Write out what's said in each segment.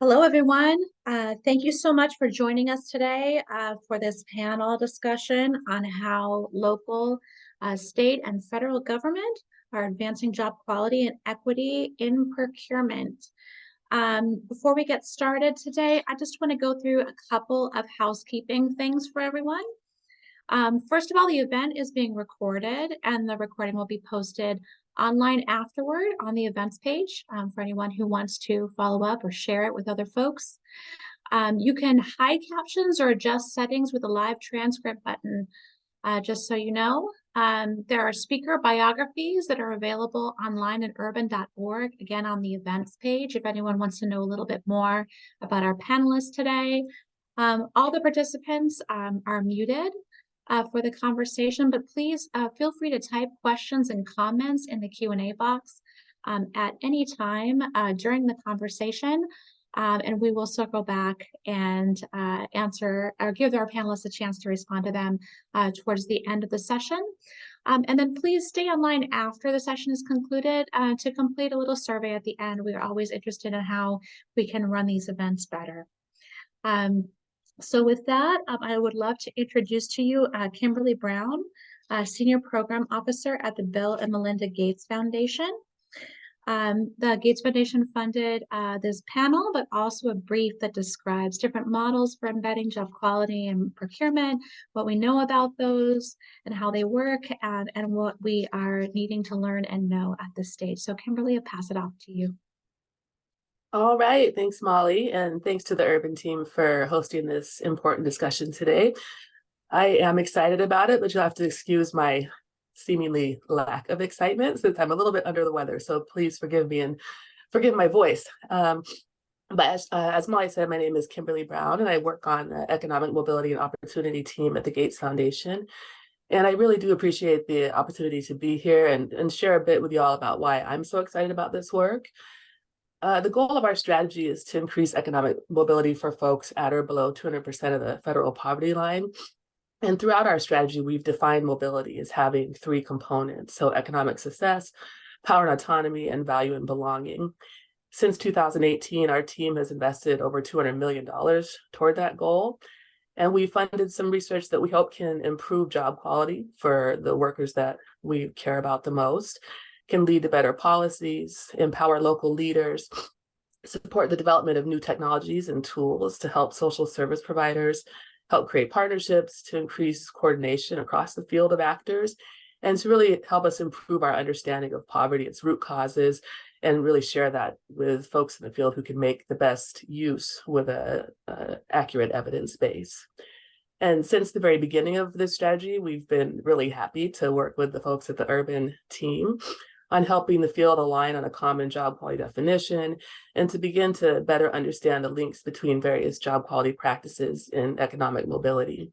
Hello, everyone. Thank you so much for joining us today for this panel discussion on how local, state, and federal government are advancing job quality and equity in procurement. Before we get started today, I just want to go through a couple of housekeeping things for everyone. First of all, the event is being recorded and the recording will be posted online afterward on the events page for anyone who wants to follow up or share it with other folks. You can hide captions or adjust settings with the live transcript button, just so you know. There are speaker biographies that are available online at urban.org, again on the events page, if anyone wants to know a little bit more about our panelists today. All the participants are muted for the conversation, but please feel free to type questions and comments in the Q&A box at any time during the conversation, and we will circle back and answer or give our panelists a chance to respond to them towards the end of the session. And then please stay online after the session is concluded to complete a little survey at the end. We are always interested in how we can run these events better. So with that, I would love to introduce to you Kimberly Brown, Senior Program Officer at the Bill and Melinda Gates Foundation. The Gates Foundation funded this panel, but also a brief that describes different models for embedding job quality and procurement, what we know about those and how they work, and what we are needing to learn and know at this stage. So Kimberly, I'll pass it off to you. All right, thanks, Molly, and thanks to the Urban team for hosting this important discussion today. I am excited about it, but you'll have to excuse my seemingly lack of excitement since I'm a little bit under the weather, so please forgive me and forgive my voice. But as Molly said, my name is Kimberly Brown, and I work on the Economic Mobility and Opportunity team at the Gates Foundation. And I really do appreciate the opportunity to be here and share a bit with you all about why I'm so excited about this work. The goal of our strategy is to increase economic mobility for folks at or below 200% of the federal poverty line. And throughout our strategy, we've defined mobility as having three components: so economic success, power and autonomy, and value and belonging. Since 2018, our team has invested over $200 million toward that goal. And we funded some research that we hope can improve job quality for the workers that we care about the most, can lead to better policies, empower local leaders, support the development of new technologies and tools to help social service providers, help create partnerships to increase coordination across the field of actors, and to really help us improve our understanding of poverty, its root causes, and really share that with folks in the field who can make the best use with a accurate evidence base. And since the very beginning of this strategy, we've been really happy to work with the folks at the Urban team on helping the field align on a common job quality definition and to begin to better understand the links between various job quality practices in economic mobility.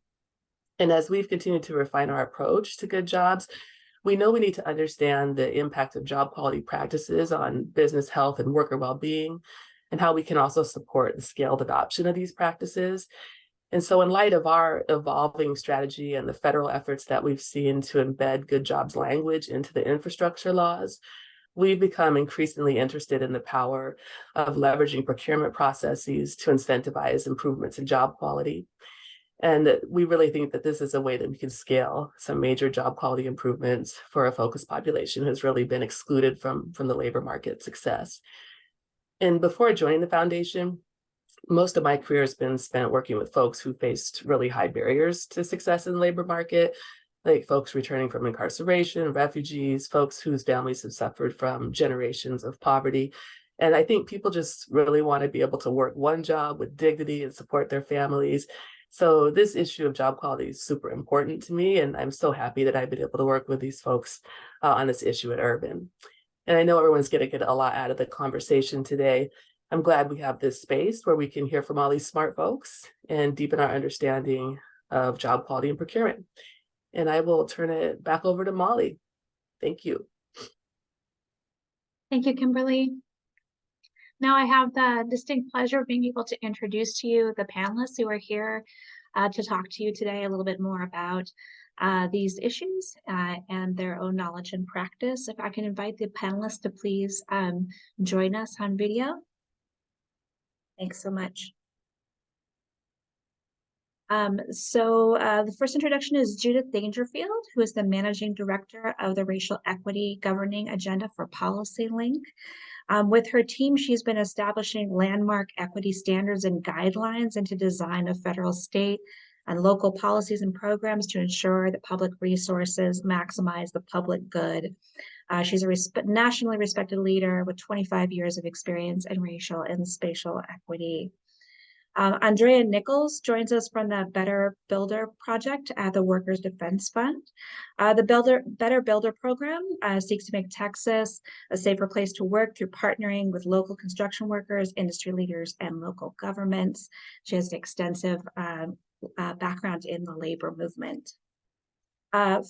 And as we've continued to refine our approach to good jobs, we know we need to understand the impact of job quality practices on business health and worker well-being, and how we can also support the scaled adoption of these practices. And so in light of our evolving strategy and the federal efforts that we've seen to embed good jobs language into the infrastructure laws, we've become increasingly interested in the power of leveraging procurement processes to incentivize improvements in job quality. And we really think that this is a way that we can scale some major job quality improvements for a focused population who has really been excluded from the labor market success. And before joining the foundation, most of my career has been spent working with folks who faced really high barriers to success in the labor market, like folks returning from incarceration, refugees, folks whose families have suffered from generations of poverty. And I think people just really want to be able to work one job with dignity and support their families. So this issue of job quality is super important to me, and I'm so happy that I've been able to work with these folks on this issue at Urban. And I know everyone's going to get a lot out of the conversation today. I'm glad we have this space where we can hear from all these smart folks and deepen our understanding of job quality and procurement. And I will turn it back over to Molly. Thank you. Thank you, Kimberly. Now I have the distinct pleasure of being able to introduce to you the panelists who are here to talk to you today a little bit more about these issues and their own knowledge and practice. If I can invite the panelists to please join us on video. Thanks so much. The first introduction is Judith Dangerfield, who is the Managing Director of the Racial Equity Governing Agenda for Policy Link. With her team, she's been establishing landmark equity standards and guidelines into design of federal, state, and local policies and programs to ensure that public resources maximize the public good. She's a nationally respected leader with 25 years of experience in racial and spatial equity. Andrea Nichols joins us from the Better Builder Project at the Workers Defense Fund. The Better Builder program seeks to make Texas a safer place to work through partnering with local construction workers, industry leaders, and local governments. She has an extensive background in the labor movement.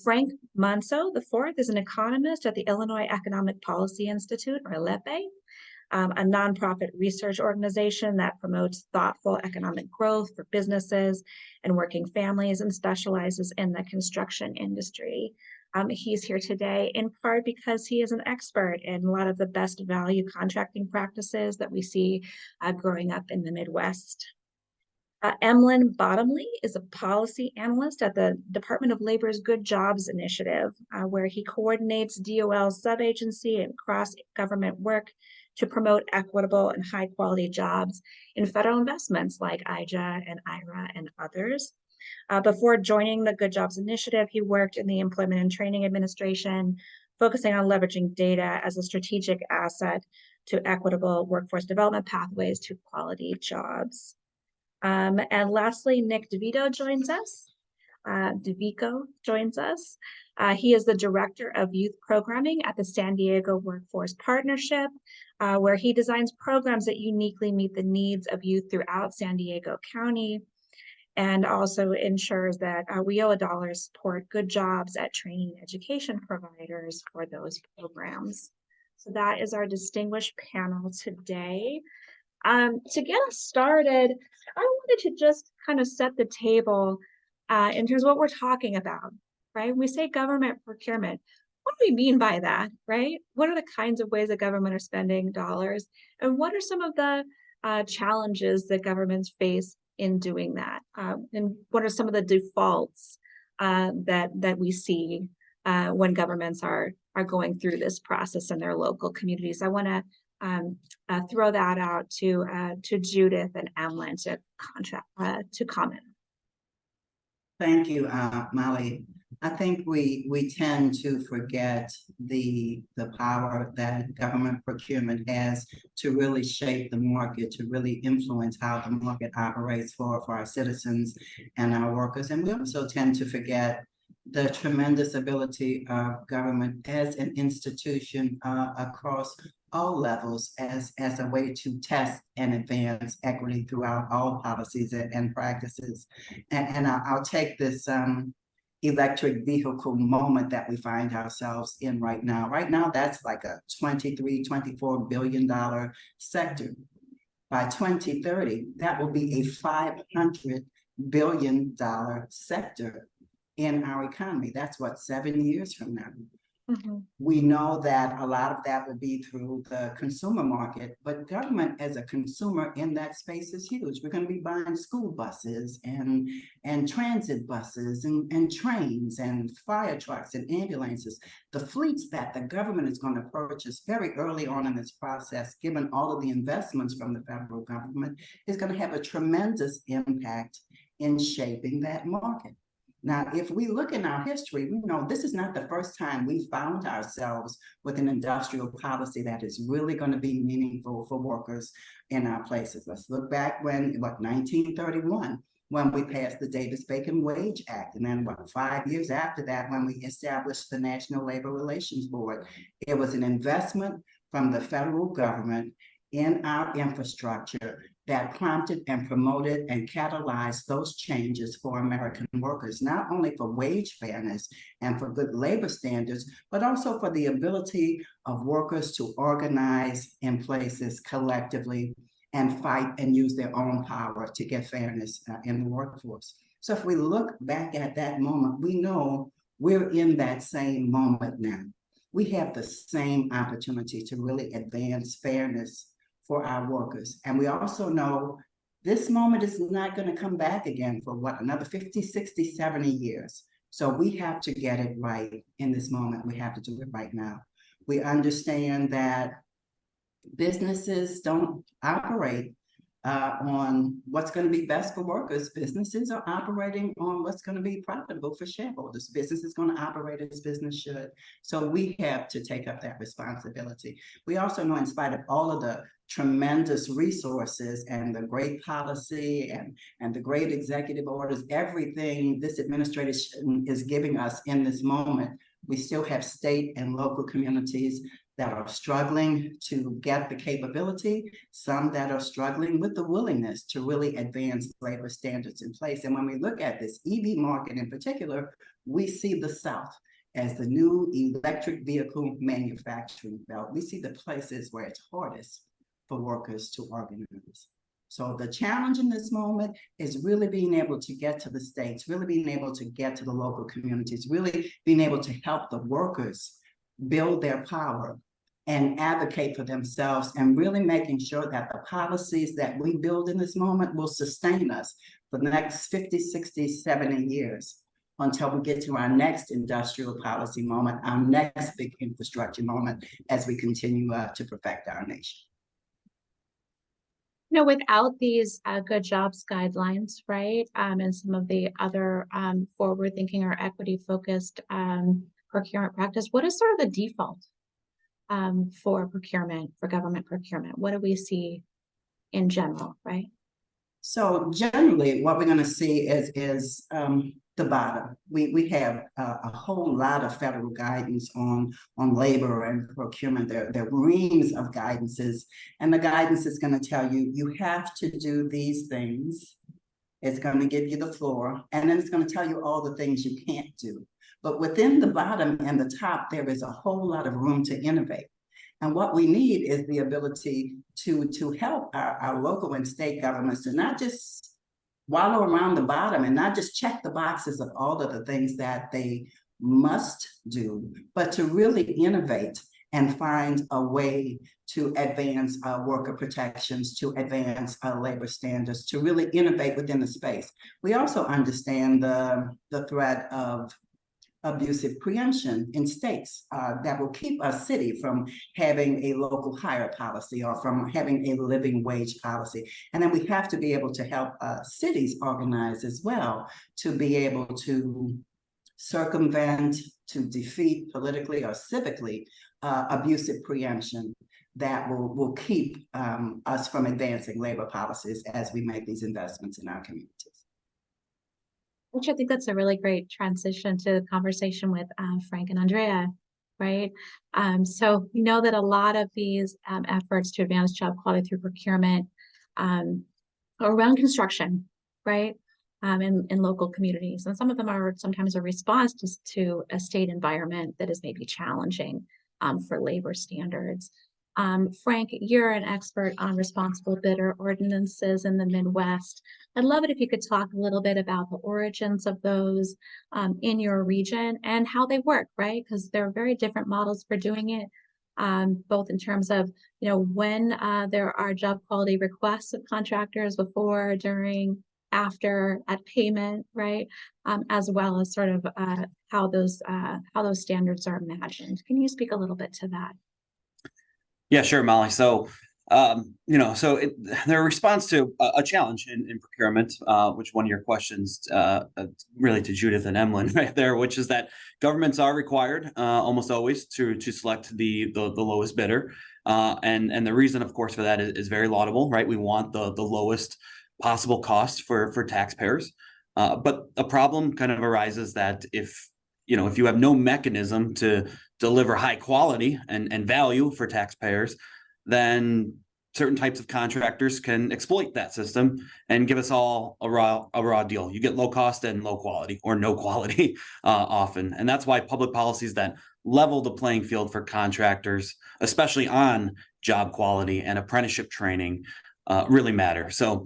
Frank Manso IV is an economist at the Illinois Economic Policy Institute, or ILEPE, a nonprofit research organization that promotes thoughtful economic growth for businesses and working families and specializes in the construction industry. He's here today in part because he is an expert in a lot of the best value contracting practices that we see growing up in the Midwest. Emlyn Bottomley is a policy analyst at the Department of Labor's Good Jobs Initiative, where he coordinates DOL subagency and cross-government work to promote equitable and high-quality jobs in federal investments like IJA and IRA and others. Before joining the Good Jobs Initiative, he worked in the Employment and Training Administration, focusing on leveraging data as a strategic asset to equitable workforce development pathways to quality jobs. And lastly, Nick DeVito joins us. He is the Director of Youth Programming at the San Diego Workforce Partnership, where he designs programs that uniquely meet the needs of youth throughout San Diego County, and also ensures that we owe $1 support good jobs at training education providers for those programs. So that is our distinguished panel today. To get us started, I wanted to just kind of set the table in terms of what we're talking about, right? When we say government procurement, what do we mean by that, right? What are the kinds of ways that government are spending dollars? And what are some of the challenges that governments face in doing that? And what are some of the defaults that we see when governments are going through this process in their local communities? I want to throw that out to Judith and Emlyn to comment. Thank you, Molly. I think we tend to forget the power that government procurement has to really shape the market, to really influence how the market operates for our citizens and our workers. And we also tend to forget the tremendous ability of government as an institution across all levels as a way to test and advance equity throughout all policies and practices. And I'll take this electric vehicle moment that we find ourselves in right now. Right now, that's like a $24 billion sector. By 2030, that will be a $500 billion sector in our economy. That's what, 7 years from now. Mm-hmm. We know that a lot of that will be through the consumer market, but government as a consumer in that space is huge. We're going to be buying school buses and transit buses and trains and fire trucks and ambulances. The fleets that the government is going to purchase very early on in this process, given all of the investments from the federal government, is going to have a tremendous impact in shaping that market. Now, if we look in our history, we know this is not the first time we found ourselves with an industrial policy that is really going to be meaningful for workers in our places. Let's look back when, 1931, when we passed the Davis-Bacon Wage Act. And then 5 years after that, when we established the National Labor Relations Board. It was an investment from the federal government in our infrastructure that prompted and promoted and catalyzed those changes for American workers, not only for wage fairness and for good labor standards, but also for the ability of workers to organize in places collectively and fight and use their own power to get fairness in the workforce. So if we look back at that moment, we know we're in that same moment now. We have the same opportunity to really advance fairness for our workers. And we also know this moment is not going to come back again for what, another 50, 60, 70 years. So we have to get it right in this moment. We have to do it right now. We understand that businesses don't operate on what's going to be best for workers. Businesses are operating on what's going to be profitable for shareholders. Business is going to operate as business should. So we have to take up that responsibility. We also know, in spite of all of the tremendous resources and the great policy and the great executive orders, everything this administration is giving us in this moment, we still have state and local communities that are struggling to get the capability, some that are struggling with the willingness to really advance labor standards in place. And when we look at this EV market in particular, we see the South as the new electric vehicle manufacturing belt. We see the places where it's hardest for workers to organize. So the challenge in this moment is really being able to get to the states, really being able to get to the local communities, really being able to help the workers build their power and advocate for themselves, and really making sure that the policies that we build in this moment will sustain us for the next 50, 60, 70 years until we get to our next industrial policy moment, our next big infrastructure moment, as we continue to perfect our nation. You know, without these good jobs guidelines, right, and some of the other forward-thinking or equity-focused procurement practice, what is sort of the default for procurement, for government procurement? What do we see in general, right? So generally, what we're going to see is the bottom. We have a whole lot of federal guidance on labor and procurement. There are reams of guidances, and the guidance is going to tell you, you have to do these things. It's going to give you the floor, and then it's going to tell you all the things you can't do. But within the bottom and the top, there is a whole lot of room to innovate. And what we need is the ability to help our local and state governments to not just wallow around the bottom and not just check the boxes of all of the things that they must do, but to really innovate and find a way to advance worker protections, to advance labor standards, to really innovate within the space. We also understand the threat of abusive preemption in states that will keep a city from having a local hire policy or from having a living wage policy. And then we have to be able to help cities organize as well to be able to circumvent, to defeat politically or civically abusive preemption that will keep us from advancing labor policies as we make these investments in our communities. Which I think that's a really great transition to the conversation with Frank and Andrea, right? So we know that a lot of these efforts to advance job quality through procurement are around construction, right? In local communities. And some of them are sometimes a response to a state environment that is maybe challenging for labor standards. Frank, you're an expert on responsible bidder ordinances in the Midwest. I'd love it if you could talk a little bit about the origins of those in your region and how they work, right? Because there are very different models for doing it, both in terms of, you know, when there are job quality requests of contractors before, during, after, at payment, right? As well as sort of how those standards are imagined. Can you speak a little bit to that? Yeah, sure, Molly. So, their response to a challenge in procurement, which one of your questions, really to Judith and Emlyn right there, which is that governments are required almost always to select the lowest bidder, and the reason, of course, for that is very laudable, right? We want the lowest possible cost for taxpayers, but a problem kind of arises that if you have no mechanism to deliver high quality and value for taxpayers, then certain types of contractors can exploit that system and give us all a raw deal. You get low cost and low quality, or no quality often. And that's why public policies that level the playing field for contractors, especially on job quality and apprenticeship training, really matter. So,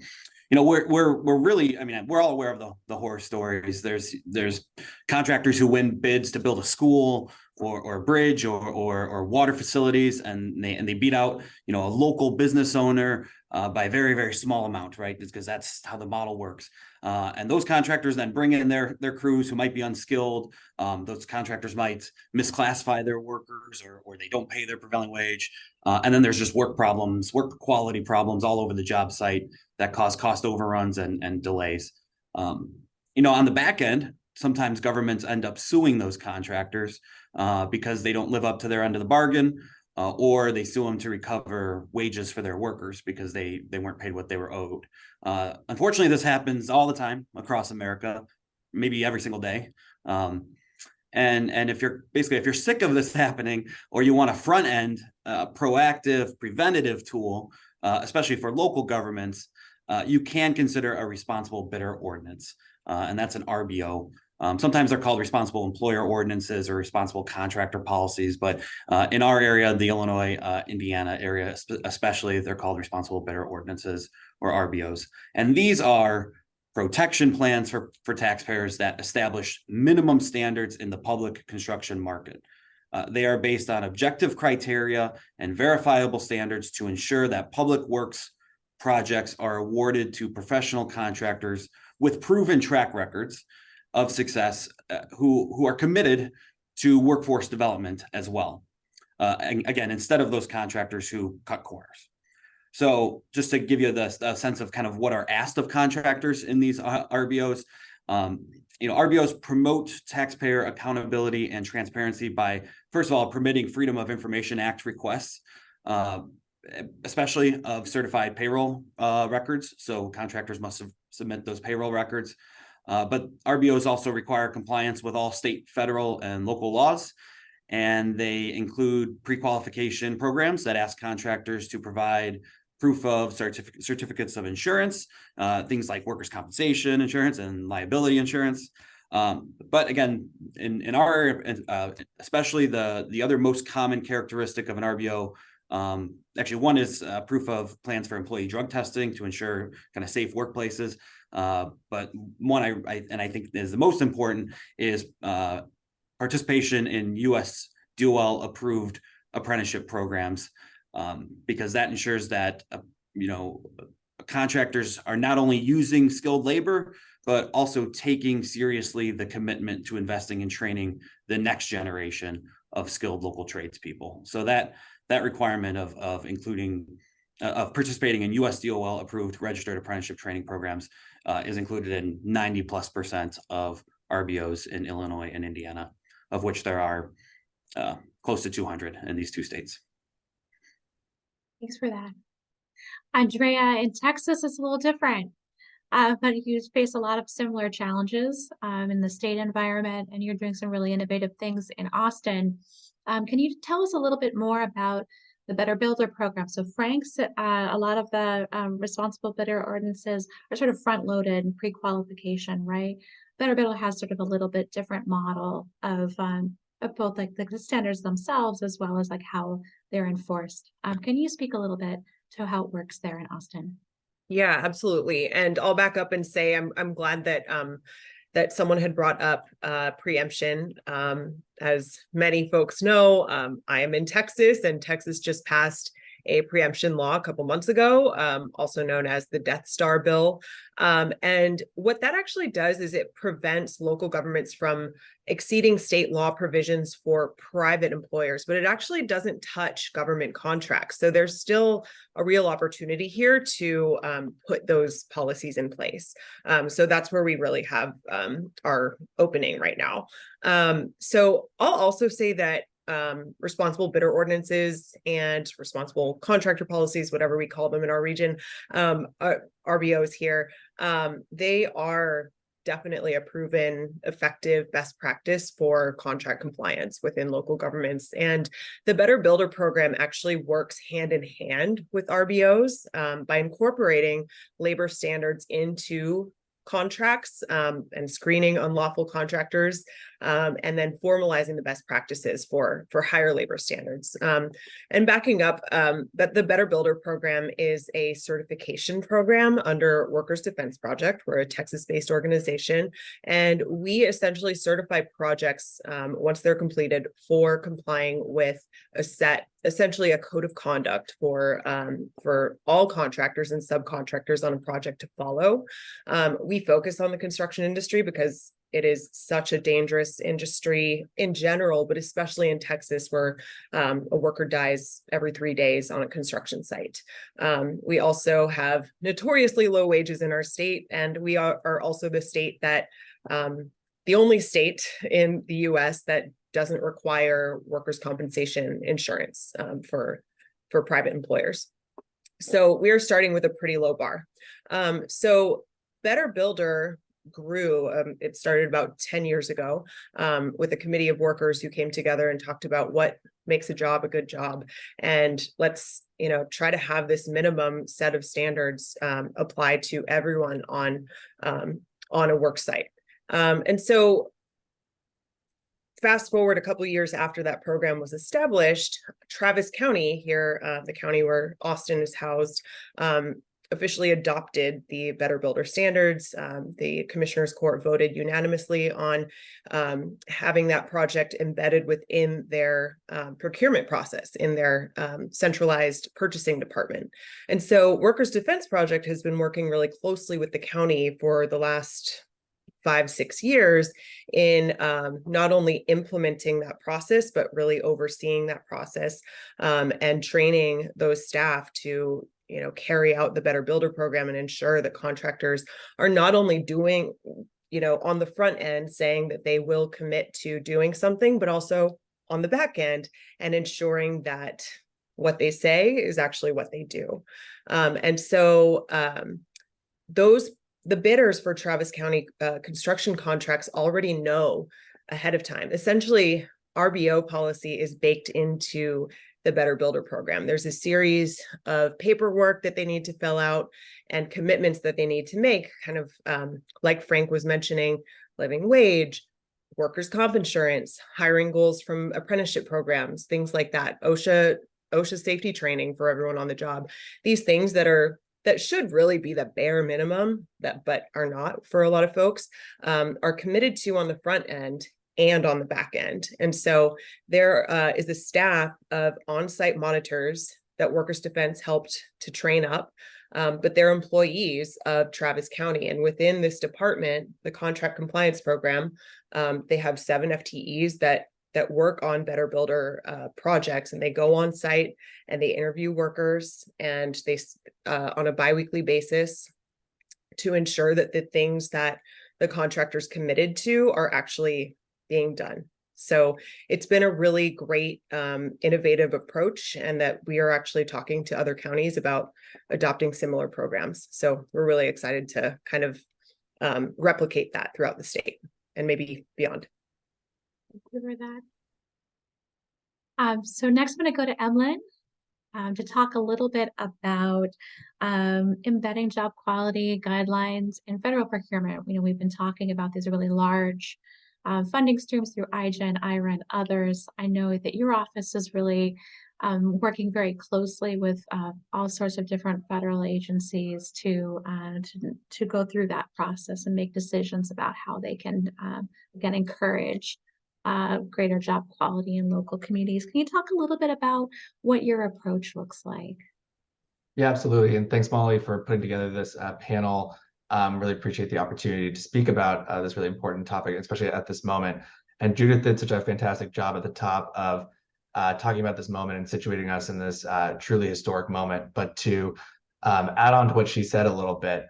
we're really, we're all aware of the horror stories. There's contractors who win bids to build a school or a bridge or water facilities, and they beat out, you know, a local business owner by a very, very small amount, right? Because that's how the model works. And those contractors then bring in their crews who might be unskilled. Those contractors might misclassify their workers, or they don't pay their prevailing wage. And then there's just work quality problems all over the job site that cause cost overruns and delays. You know, on the back end, sometimes governments end up suing those contractors because they don't live up to their end of the bargain, or they sue them to recover wages for their workers because they weren't paid what they were owed. Unfortunately, this happens all the time across America, maybe every single day. And if you're sick of this happening, or you want a front end, proactive, preventative tool, especially for local governments, you can consider a responsible bidder ordinance, and that's an RBO. Sometimes they're called responsible employer ordinances or responsible contractor policies, but in our area, the Illinois, Indiana area, especially, they're called responsible bidder ordinances, or RBOs. And these are protection plans for taxpayers that establish minimum standards in the public construction market. They are based on objective criteria and verifiable standards to ensure that public works projects are awarded to professional contractors with proven track records of success, who are committed to workforce development as well. And again, instead of those contractors who cut corners. So just to give you the sense of kind of what are asked of contractors in these RBOs, you know, RBOs promote taxpayer accountability and transparency by, first of all, permitting Freedom of Information Act requests, especially of certified payroll records. So contractors must submit those payroll records. But RBOs also require compliance with all state, federal, and local laws. And they include pre-qualification programs that ask contractors to provide proof of certificates of insurance, things like workers' compensation insurance and liability insurance. But again, in our, especially the other most common characteristic of an RBO, actually one is proof of plans for employee drug testing to ensure kind of safe workplaces. But one I think is the most important is participation in U.S. DOL approved apprenticeship programs, because that ensures that you know, contractors are not only using skilled labor, but also taking seriously the commitment to investing in training the next generation of skilled local tradespeople. So that requirement of including of participating in US DOL approved registered apprenticeship training programs is included in 90+% of RBOs in Illinois and Indiana, of which there are close to 200 in these two states. Thanks for that. Andrea, in Texas, it's a little different, but you face a lot of similar challenges in the state environment, and you're doing some really innovative things in Austin. Can you tell us a little bit more about the Better Builder program? So Frank's, a lot of the responsible bidder ordinances are sort of front-loaded pre-qualification, right? Better Builder has sort of a little bit different model of both like the standards themselves as well as like how they're enforced. Can you speak a little bit to how it works there in Austin? Yeah, absolutely. And I'll back up and say I'm glad that that someone had brought up preemption. As many folks know, I am in Texas, and Texas just passed a preemption law a couple months ago, also known as the Death Star bill. And what that actually does is it prevents local governments from exceeding state law provisions for private employers, but it actually doesn't touch government contracts. So there's still a real opportunity here to put those policies in place. So that's where we really have our opening right now. So I'll also say that responsible bidder ordinances and responsible contractor policies, whatever we call them in our region, RBOs here, they are definitely a proven effective best practice for contract compliance within local governments. And the Better Builder program actually works hand in hand with RBOs by incorporating labor standards into contracts and screening unlawful contractors. and then formalizing the best practices for higher labor standards. And backing up, that the Better Builder program is a certification program under Workers Defense Project. We're a Texas-based organization, and we essentially certify projects once they're completed for complying with essentially a code of conduct for all contractors and subcontractors on a project to follow. We focus on the construction industry because it is such a dangerous industry in general, but especially in Texas, where a worker dies every 3 days on a construction site. We also have notoriously low wages in our state, and we are also the state that the only state in the US that doesn't require workers' compensation insurance for private employers. So we are starting with a pretty low bar. So Better Builder grew, it started about 10 years ago with a committee of workers who came together and talked about what makes a job a good job. And let's, try to have this minimum set of standards applied to everyone on a work site. And so fast forward a couple of years after that program was established, Travis County here, the county where Austin is housed, officially adopted the Better Builder standards. The Commissioners Court voted unanimously on having that project embedded within their procurement process in their centralized purchasing department. And so Workers Defense Project has been working really closely with the county for the last 5-6 years in not only implementing that process, but really overseeing that process and training those staff to carry out the Better Builder program and ensure that contractors are not only doing, on the front end saying that they will commit to doing something, but also on the back end and ensuring that what they say is actually what they do. And so the bidders for Travis County construction contracts already know ahead of time. Essentially, RBO policy is baked into the Better Builder program. There's a series of paperwork that they need to fill out and commitments that they need to make, kind of like Frank was mentioning, living wage, workers' comp insurance, hiring goals from apprenticeship programs, things like that, OSHA safety training for everyone on the job. These things that should really be the bare minimum, but are not for a lot of folks, are committed to on the front end and on the back end. And so there is a staff of on-site monitors that Workers Defense helped to train up, but they're employees of Travis County. And within this department, the contract compliance program, they have 7 FTEs that work on Better Builder projects, and they go on site and they interview workers, and they on a biweekly basis to ensure that the things that the contractors committed to are actually being done. So it's been a really great innovative approach, and that we are actually talking to other counties about adopting similar programs. So we're really excited to kind of replicate that throughout the state and maybe beyond. Thank you for that. So next I'm going to go to Emlyn to talk a little bit about embedding job quality guidelines in federal procurement. We've been talking about these really large funding streams through IGEN, IRA, and others. I know that your office is really working very closely with all sorts of different federal agencies to go through that process and make decisions about how they can again encourage greater job quality in local communities. Can you talk a little bit about what your approach looks like? Yeah, absolutely. And thanks, Molly, for putting together this panel. Really appreciate the opportunity to speak about this really important topic, especially at this moment. And Judith did such a fantastic job at the top of talking about this moment and situating us in this truly historic moment. But to add on to what she said a little bit,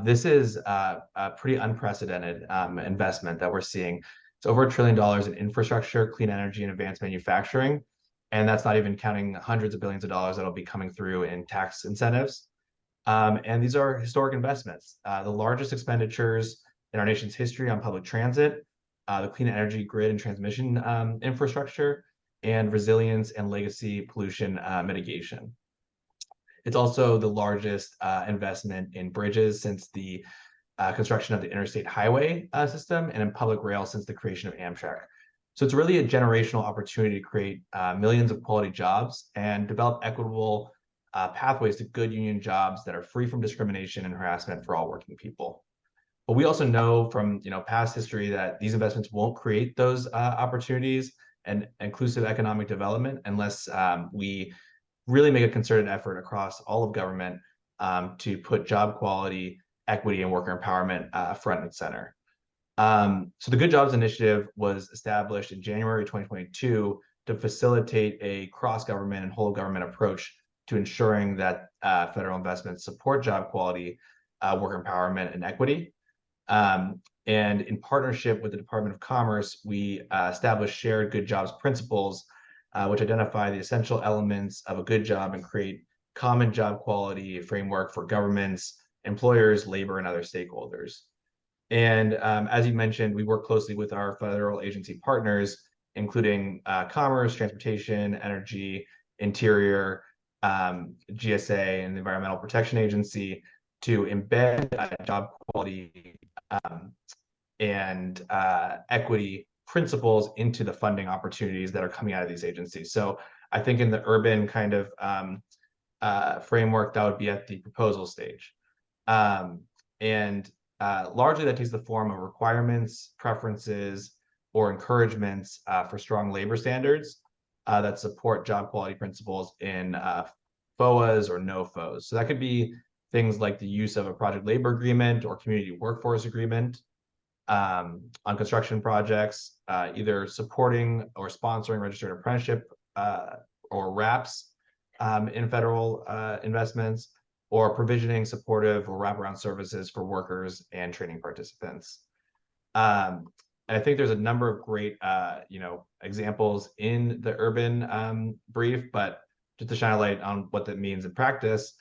this is a pretty unprecedented investment that we're seeing. It's over $1 trillion in infrastructure, clean energy, and advanced manufacturing. And that's not even counting hundreds of billions of dollars that'll be coming through in tax incentives. And these are historic investments, the largest expenditures in our nation's history on public transit, the clean energy grid and transmission infrastructure, and resilience and legacy pollution mitigation. It's also the largest investment in bridges since the construction of the interstate highway system and in public rail since the creation of Amtrak. So it's really a generational opportunity to create millions of quality jobs and develop equitable pathways to good union jobs that are free from discrimination and harassment for all working people. But we also know from past history that these investments won't create those opportunities and inclusive economic development unless we really make a concerted effort across all of government to put job quality, equity, and worker empowerment front and center. So the Good Jobs Initiative was established in January 2022 to facilitate a cross-government and whole-of-government approach to ensuring that federal investments support job quality, worker empowerment, and equity. And in partnership with the Department of Commerce, we established shared good jobs principles, which identify the essential elements of a good job and create common job quality framework for governments, employers, labor, and other stakeholders. And as you mentioned, we work closely with our federal agency partners, including Commerce, Transportation, Energy, Interior, GSA, and the Environmental Protection Agency to embed job quality and equity principles into the funding opportunities that are coming out of these agencies. So I think in the urban kind of framework, that would be at the proposal stage. Largely that takes the form of requirements, preferences, or encouragements for strong labor standards that support job quality principles in FOAs or no-FOAs. So that could be things like the use of a project labor agreement or community workforce agreement on construction projects, either supporting or sponsoring registered apprenticeship or RAPs in federal investments, or provisioning supportive or wraparound services for workers and training participants. And I think there's a number of great, examples in the urban brief, but just to shine a light on what that means in practice,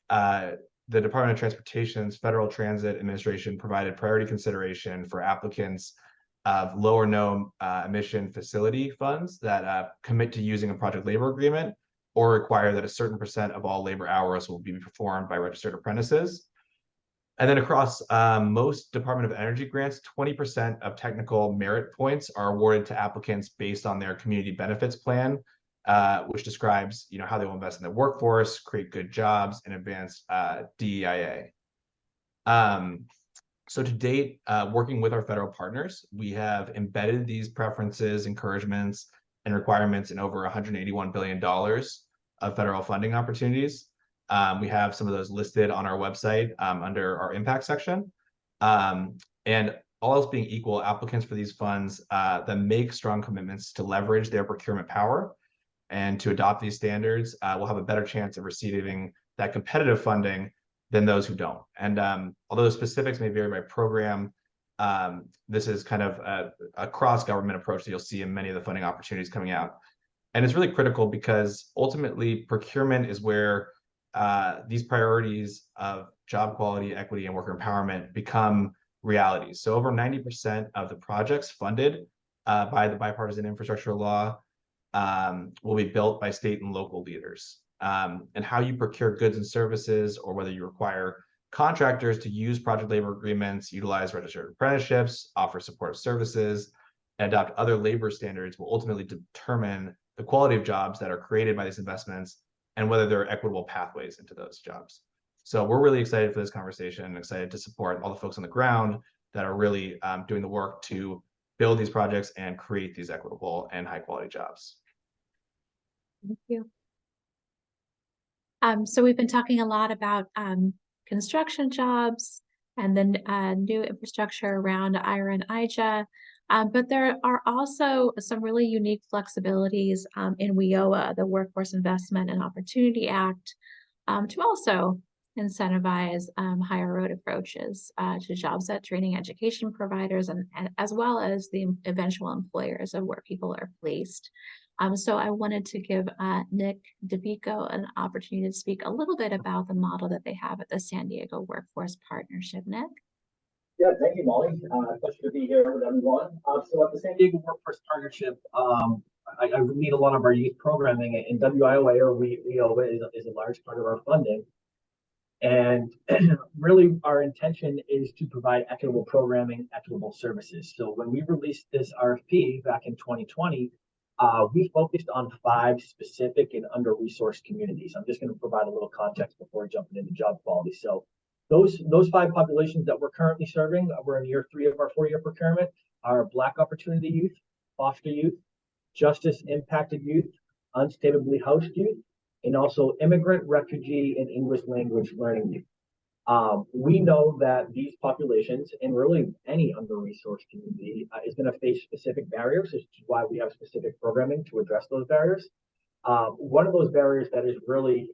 the Department of Transportation's Federal Transit Administration provided priority consideration for applicants of low or no emission facility funds that commit to using a project labor agreement or require that a certain % of all labor hours will be performed by registered apprentices. And then across most Department of Energy grants, 20% of technical merit points are awarded to applicants based on their community benefits plan, which describes how they will invest in their workforce, create good jobs, and advance DEIA. So to date, working with our federal partners, we have embedded these preferences, encouragements, and requirements in over $181 billion of federal funding opportunities. We have some of those listed on our website under our impact section. And all else being equal, applicants for these funds that make strong commitments to leverage their procurement power and to adopt these standards will have a better chance of receiving that competitive funding than those who don't. And although the specifics may vary by program, this is kind of a cross-government approach that you'll see in many of the funding opportunities coming out. And it's really critical because ultimately procurement is where these priorities of job quality, equity, and worker empowerment become realities. So over 90% of the projects funded by the bipartisan infrastructure law will be built by state and local leaders. And how you procure goods and services, or whether you require contractors to use project labor agreements, utilize registered apprenticeships, offer support services, and adopt other labor standards will ultimately determine the quality of jobs that are created by these investments and whether there are equitable pathways into those jobs. So we're really excited for this conversation and excited to support all the folks on the ground that are really doing the work to build these projects and create these equitable and high quality jobs. Thank you. So we've been talking a lot about construction jobs and then new infrastructure around IRA and IJA, but there are also some really unique flexibilities in WIOA, the Workforce Investment and Opportunity Act, to also incentivize higher road approaches to jobs at training education providers and as well as the eventual employers of where people are placed. So I wanted to give Nick DeVico an opportunity to speak a little bit about the model that they have at the San Diego Workforce Partnership. Nick? Yeah, thank you, Molly. Pleasure to be here with everyone. So at the San Diego Workforce Partnership, I lead a lot of our youth programming, and WIOA or WIOA is a large part of our funding. And really our intention is to provide equitable programming, equitable services. So when we released this RFP back in 2020, we focused on 5 specific and under-resourced communities. I'm just going to provide a little context before jumping into job quality. So those 5 populations that we're currently serving, we're in year 3 of our 4-year procurement, are Black opportunity youth, foster youth, justice impacted youth, unstably housed youth, and also immigrant, refugee, and English language learning youth. We know that these populations, and really any under-resourced community, is going to face specific barriers, which is why we have specific programming to address those barriers. One of those barriers that is really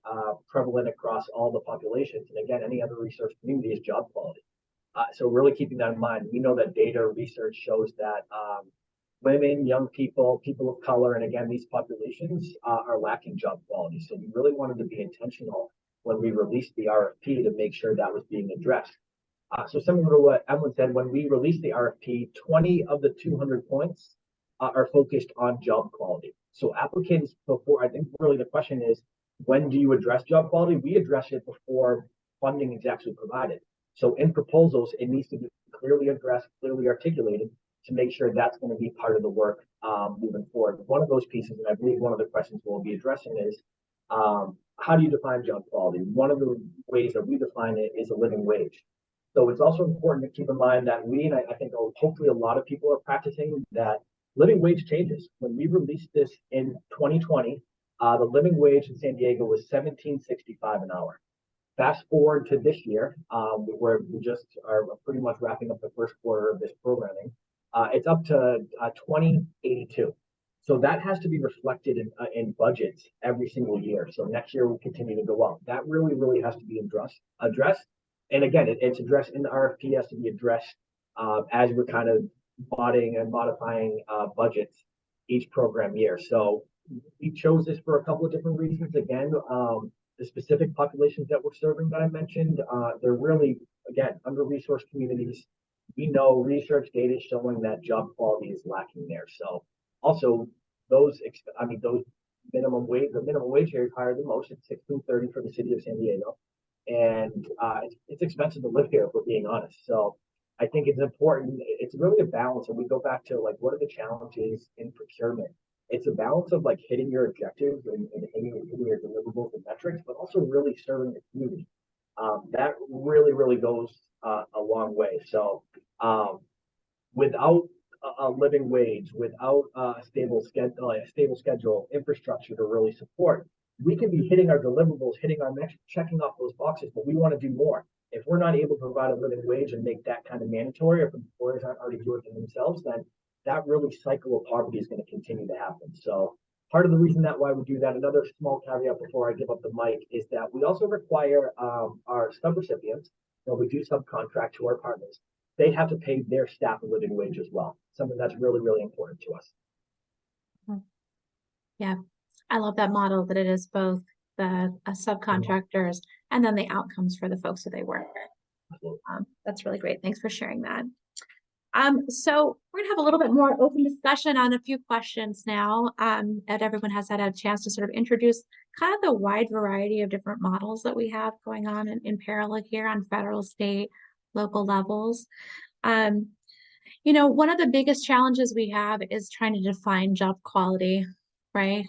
prevalent across all the populations, and again, any under-resourced community, is job quality. So really keeping that in mind, we know that data research shows that women, young people, people of color, and again, these populations are lacking job quality. So we really wanted to be intentional when we released the RFP to make sure that was being addressed. So similar to what Emlyn said, when we released the RFP, 20 of the 200 points are focused on job quality. So applicants before, I think really the question is, when do you address job quality? We address it before funding is actually provided. So in proposals, it needs to be clearly addressed, clearly articulated to make sure that's going to be part of the work moving forward. One of those pieces, and I believe one of the questions we'll be addressing is, how do you define job quality? One of the ways that we define it is a living wage. So it's also important to keep in mind that and I think hopefully a lot of people are practicing that living wage changes. When we released this in 2020, the living wage in San Diego was $17.65 an hour. Fast forward to this year, where we just are pretty much wrapping up the first quarter of this programming. It's up to $20.82. So that has to be reflected in budgets every single year. So next year will continue to go up. That really has to be addressed. And again, it's addressed in the RFP, has to be addressed as we're kind of modding and modifying budgets each program year. So we chose this for a couple of different reasons. Again, the specific populations that we're serving that I mentioned, they're really, again, under-resourced communities. We know research data is showing that job quality is lacking there. So also those minimum wage, the minimum wage here is higher than most. It's $16.30 for the city of San Diego. And it's expensive to live here, if we're being honest. So I think it's important. It's really a balance. And we go back to like, what are the challenges in procurement? It's a balance of like hitting your objectives and hitting your deliverables and metrics, but also really serving the community. That really goes a long way. So without a living wage, without a stable schedule, infrastructure to really support, we can be hitting our deliverables, hitting our metrics, checking off those boxes, but we want to do more. If we're not able to provide a living wage and make that kind of mandatory, if employers aren't already doing it themselves, then that really cycle of poverty is going to continue to happen. So part of the reason that why we do that, another small caveat before I give up the mic, is that we also require our subrecipients, when we do subcontract to our partners, they have to pay their staff a living wage as well. Something that's really important to us. Yeah, I love that model, that it is both the subcontractors and then the outcomes for the folks that they work with. That's really great. Thanks for sharing that. So we're gonna have a little bit more open discussion on a few questions now, that everyone has had a chance to sort of introduce kind of the wide variety of different models that we have going on in parallel here on federal, state, local levels. One of the biggest challenges we have is trying to define job quality, right?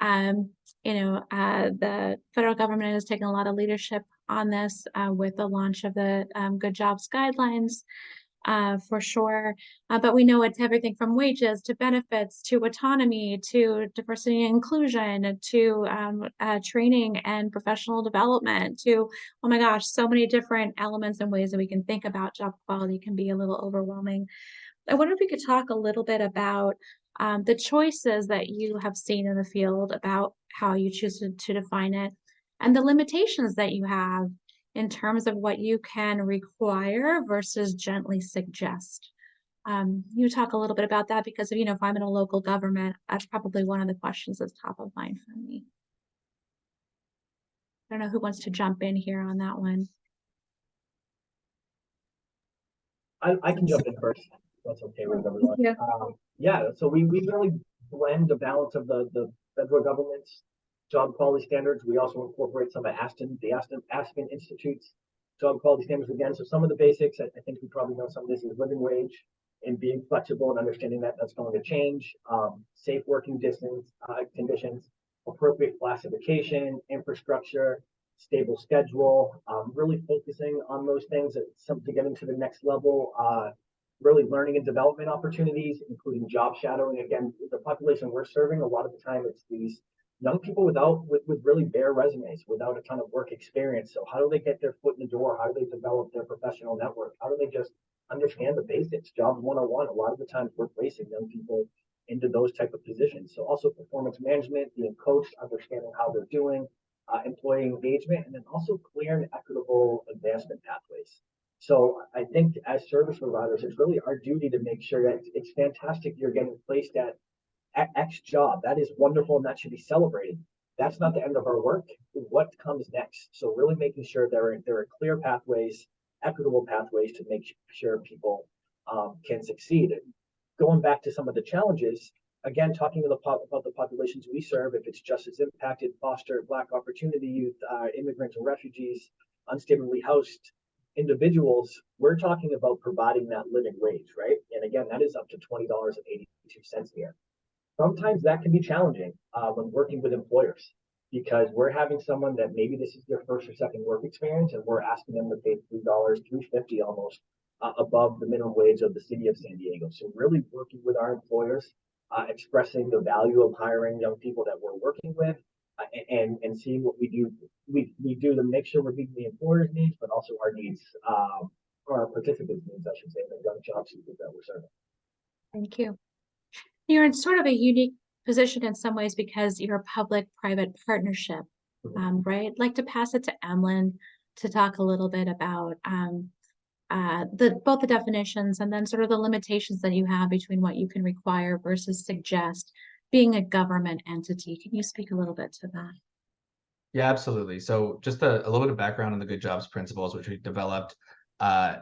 The federal government has taken a lot of leadership on this with the launch of the Good Jobs Guidelines, for sure. But we know it's everything from wages to benefits to autonomy to diversity and inclusion to training and professional development to, oh my gosh, so many different elements and ways that we can think about job quality can be a little overwhelming. I wonder if we could talk a little bit about the choices that you have seen in the field about how you choose to define it and the limitations that you have in terms of what you can require versus gently suggest. You talk a little bit about that because if I'm in a local government, that's probably one of the questions that's top of mind for me. I don't know who wants to jump in here on that one. I can jump in first. That's okay with everyone. Yeah, so we really blend the balance of the federal government's job quality standards. We also incorporate some of Aspen Institute's job quality standards again. So some of the basics, I think you probably know some of this is living wage and being flexible and understanding that that's going to change, safe working distance conditions, appropriate classification, infrastructure, stable schedule, really focusing on those things to get into the next level, really learning and development opportunities, including job shadowing. Again, the population we're serving, a lot of the time it's these young people with really bare resumes, without a ton of work experience. So how do they get their foot in the door? How do they develop their professional network? How do they just understand the basics? Jobs 101, a lot of the times we're placing young people into those type of positions. So also performance management, being coached, understanding how they're doing, employee engagement, and then also clear and equitable advancement pathways. So I think as service providers, it's really our duty to make sure that it's fantastic you're getting placed at X job. That is wonderful and that should be celebrated. That's not the end of our work. What comes next? So really making sure there are clear pathways, equitable pathways to make sure people can succeed. And going back to some of the challenges, again, talking about the populations we serve, if it's justice impacted, foster, Black opportunity youth, immigrants and refugees, unstably housed individuals, we're talking about providing that living wage, right? And again, that is up to $20.82 here. Sometimes that can be challenging when working with employers, because we're having someone that maybe this is their first or second work experience, and we're asking them to pay $3.50 almost above the minimum wage of the city of San Diego. So really working with our employers, expressing the value of hiring young people that we're working with, and seeing what we do to make sure we're meeting the employer's needs, but also our needs, or our participants' needs, I should say, the young job seekers that we're serving. Thank you. You're in sort of a unique position in some ways because you're a public-private partnership, right? I'd like to pass it to Emlyn to talk a little bit about both the definitions and then sort of the limitations that you have between what you can require versus suggest being a government entity. Can you speak a little bit to that? Yeah, absolutely. So just a little bit of background on the Good Jobs Principles, which we developed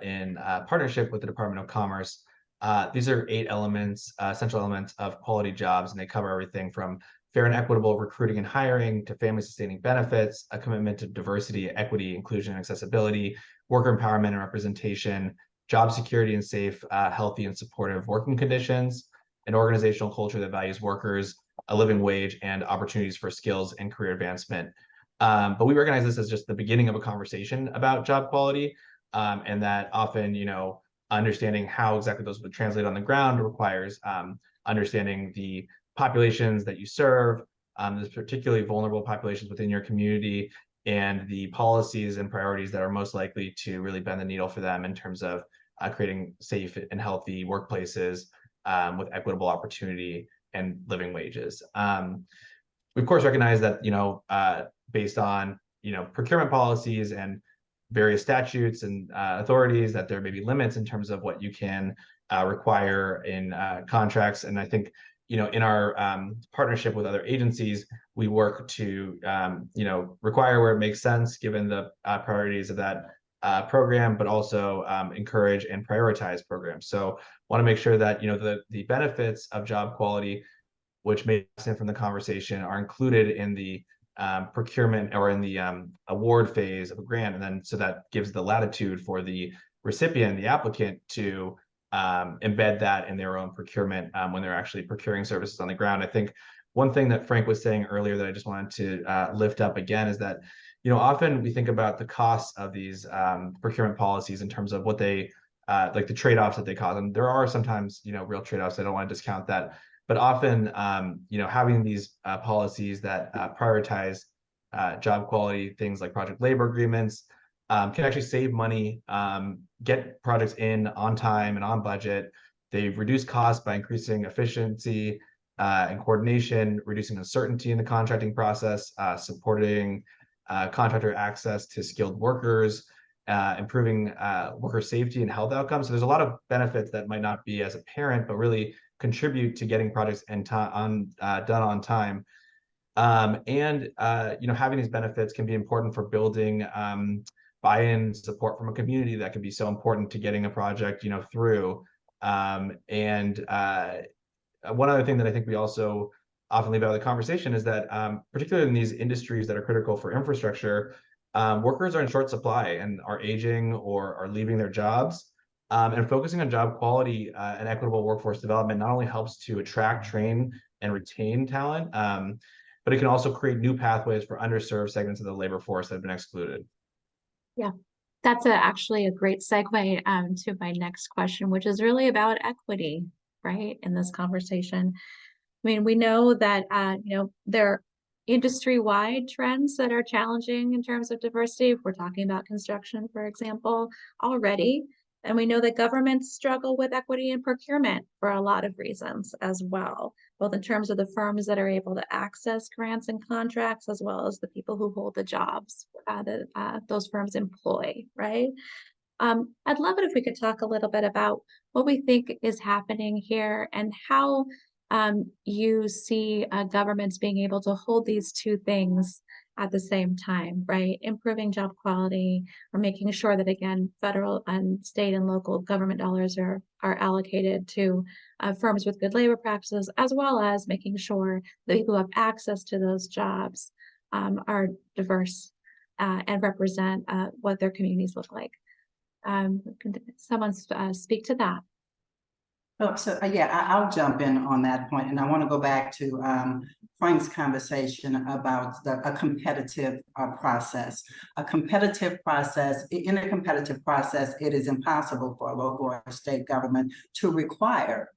in partnership with the Department of Commerce. These are 8 elements, essential elements of quality jobs, and they cover everything from fair and equitable recruiting and hiring to family sustaining benefits, a commitment to diversity, equity, inclusion, and accessibility, worker empowerment and representation, job security and safe, healthy and supportive working conditions, an organizational culture that values workers, a living wage, and opportunities for skills and career advancement. But we recognize this as just the beginning of a conversation about job quality, and that often, understanding how exactly those would translate on the ground requires understanding the populations that you serve, the particularly vulnerable populations within your community, and the policies and priorities that are most likely to really bend the needle for them in terms of creating safe and healthy workplaces with equitable opportunity and living wages. We of course recognize that based on procurement policies and various statutes and authorities, that there may be limits in terms of what you can require in contracts. And I think in our partnership with other agencies, we work to require where it makes sense given the priorities of that program, but also encourage and prioritize programs. So want to make sure that the benefits of job quality, which may be absent from the conversation, are included in the procurement or in the award phase of a grant, and then so that gives the latitude for the recipient, the applicant, to embed that in their own procurement when they're actually procuring services on the ground. I think one thing that Frank was saying earlier that I just wanted to lift up again is that often we think about the costs of these procurement policies in terms of what they like the trade-offs that they cause, and there are sometimes real trade-offs. I don't want to discount that. But often, having these policies that prioritize job quality, things like project labor agreements, can actually save money, get projects in on time and on budget. They reduce costs by increasing efficiency and coordination, reducing uncertainty in the contracting process, supporting contractor access to skilled workers, improving worker safety and health outcomes. So there's a lot of benefits that might not be as apparent, but really contribute to getting projects done on time. Having these benefits can be important for building buy-in, support from a community that can be so important to getting a project through. One other thing that I think we also often leave out of the conversation is that, particularly in these industries that are critical for infrastructure, workers are in short supply and are aging or are leaving their jobs. And focusing on job quality and equitable workforce development not only helps to attract, train, and retain talent, but it can also create new pathways for underserved segments of the labor force that have been excluded. Yeah, that's actually a great segue to my next question, which is really about equity, right, in this conversation. I mean, we know that, there are industry-wide trends that are challenging in terms of diversity. If we're talking about construction, for example, already. And we know that governments struggle with equity in procurement for a lot of reasons as well, both in terms of the firms that are able to access grants and contracts, as well as the people who hold the jobs that those firms employ, right? I'd love it if we could talk a little bit about what we think is happening here and how you see governments being able to hold these two things at the same time, right? Improving job quality, or making sure that, again, federal and state and local government dollars are allocated to firms with good labor practices, as well as making sure that people who have access to those jobs are diverse and represent what their communities look like. Can someone speak to that? I'll jump in on that point, and I want to go back to Frank's conversation about a competitive process. A competitive process, in a competitive process, it is impossible for a local or state government to require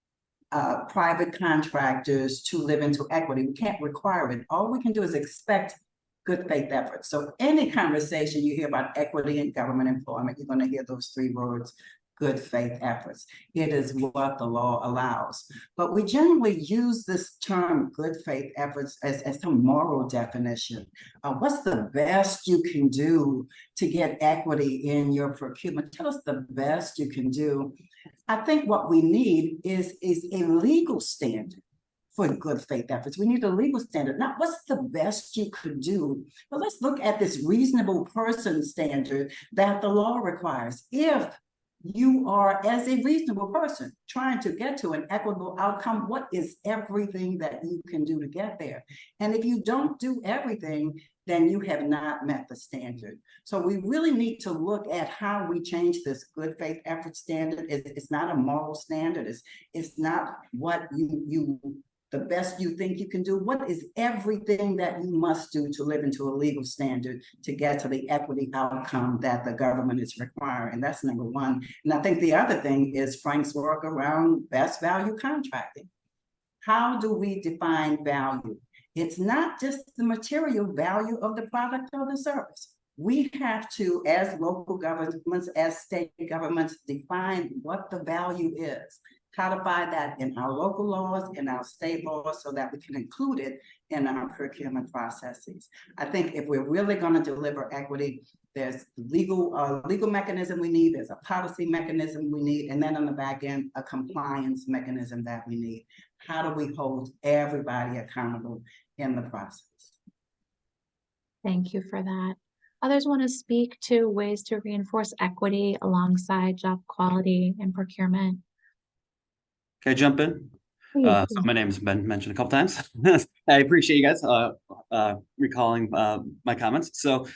private contractors to live into equity. We can't require it. All we can do is expect good faith efforts. So any conversation you hear about equity in government employment, you're going to hear those three words: good faith efforts. It is what the law allows. But we generally use this term good faith efforts as some moral definition. What's the best you can do to get equity in your procurement? Tell us the best you can do. I think what we need is a legal standard for good faith efforts. We need a legal standard, not what's the best you could do, but let's look at this reasonable person standard that the law requires. If you are, as a reasonable person, trying to get to an equitable outcome, what is everything that you can do to get there? And if you don't do everything, then you have not met the standard. So we really need to look at how we change this good faith effort standard. It's not a moral standard. It's not what the best you think you can do. What is everything that you must do to live into a legal standard to get to the equity outcome that the government is requiring? That's number one. And I think the other thing is Frank's work around best value contracting. How do we define value? It's not just the material value of the product or the service. We have to, as local governments, as state governments, define what the value is. Codify that in our local laws, in our state laws, so that we can include it in our procurement processes. I think if we're really going to deliver equity, there's legal mechanism we need, there's a policy mechanism we need, and then on the back end, a compliance mechanism that we need. How do we hold everybody accountable in the process? Thank you for that. Others want to speak to ways to reinforce equity alongside job quality and procurement? Can I jump in? So my name's been mentioned a couple times. I appreciate you guys recalling my comments. So,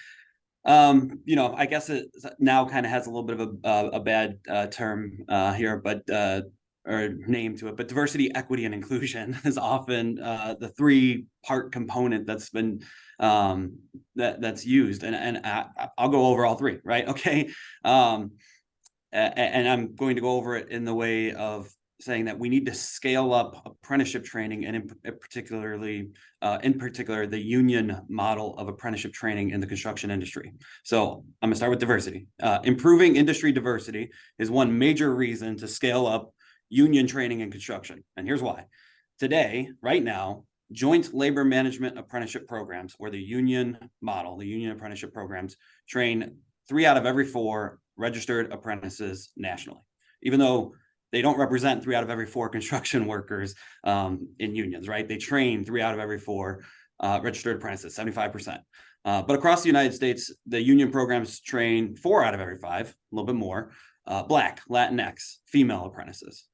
I guess it now kind of has a little bit of a bad term here, but or name to it. But diversity, equity, and inclusion is often the three-part component that's been that's used, and I'll go over all three, right? Okay, and I'm going to go over it in the way of saying that we need to scale up apprenticeship training, and in particular, the union model of apprenticeship training in the construction industry. So I'm gonna start with diversity. Improving industry diversity is one major reason to scale up union training in construction. And here's why. Today, right now, joint labor management apprenticeship programs, or the union model, the union apprenticeship programs, train 3 out of every 4 registered apprentices nationally, even though they don't represent 3 out of every 4 construction workers in unions, right? They train 3 out of every 4 registered apprentices, 75%. But across the United States, the union programs train 4 out of every 5, a little bit more, Black, Latinx, female apprentices.